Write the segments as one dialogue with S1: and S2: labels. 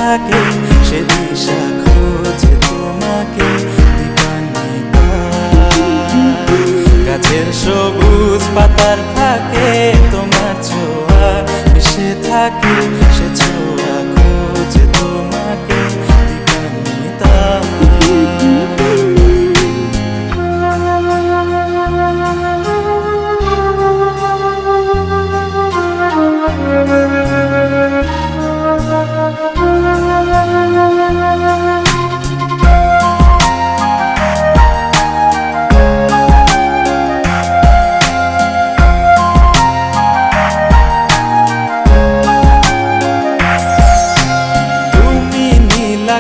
S1: থাকে সে দিশা খোঁজে তোমাকে দীপান্বিতা। গাছের সবুজ পাতার ফাঁকে তোমার ছোঁয়া মিশে থাকে সে ছোঁয়া খোঁজে তোমাকে দীপান্বিতা।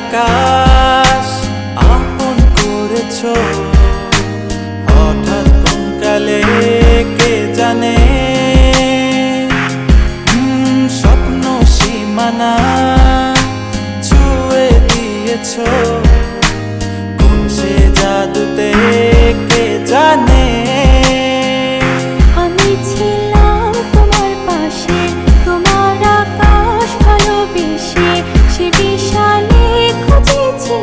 S1: আকাশ আপন করেছ হঠাৎ কোন কালে কে জানে, স্বপ্ন সীমানা ছুঁয়ে দিয়েছ কোন সে জাদুতে কে জানে।
S2: আমি ছিলাম তোমার পাশে, তোমার আকাশ ভালোবেসে, সে বিশালে খুঁজেছি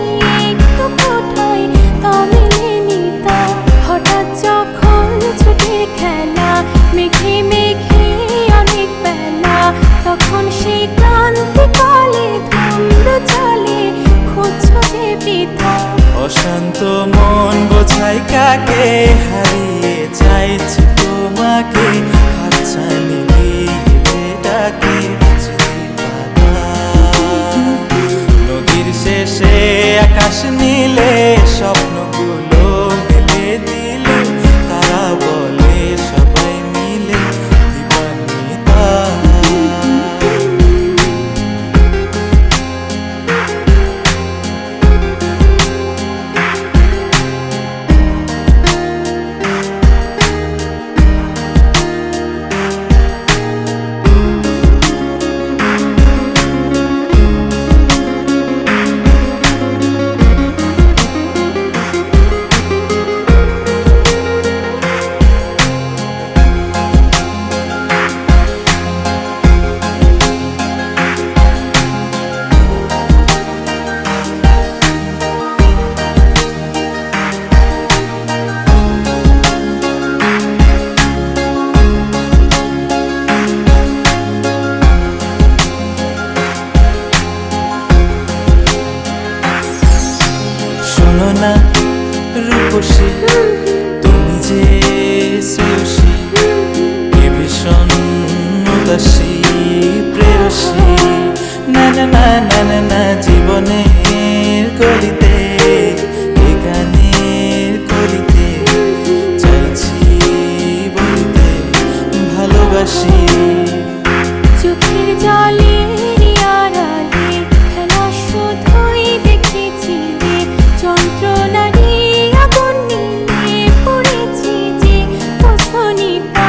S2: একটু কোথায় তা মেলেনি তা। হঠাৎ যখন ছুটির খেলা মেঘে মেঘে অনেক বেলা, তখন সেই ক্রান্তিকালে ধুম্র চলে খুঁজছো যে পিতা।
S1: অশান্ত মন বোঝাই কাকে হারিয়ে চাইছি তোমাকে হাতছানি দিয়ে ডাকে নদীর শেষে আকাশ নীলে স্বপ্নগুলো মেলে দিল তারা বলে সবাই মিলে দীপান্বিতা। শোনো না রূপসী তুমি যে শ্রেয়সী কে ভীষণ উদাসী প্রেয়সী। না না না না না না জীবনের গলিতে এ গানের কলিতে চাইছি বলতে ভালোবাসি।
S2: চোখের জলের আড়ালে খেলা শুধুই দেখেছিলে, যন্ত্রণারই আগুন নিয়ে পড়েছি যে বসনিতা।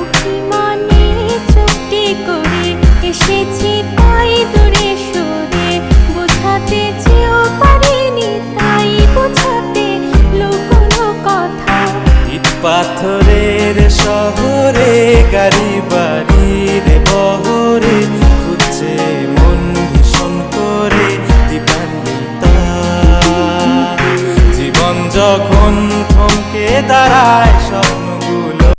S2: অভিমানে চুপটি করে এসেছি তাই দূরে সরে, বোঝাতে চেয়েও পারিনি তাই বোঝাতে লুকোনো কথা।
S1: ইট পাথরের শহরে গাড়ি বাড়ির বহরে খুঁজছে মন ভীষণ করে দীপান্বিতা। জীবন যখন থমকে দাঁড়ায় সব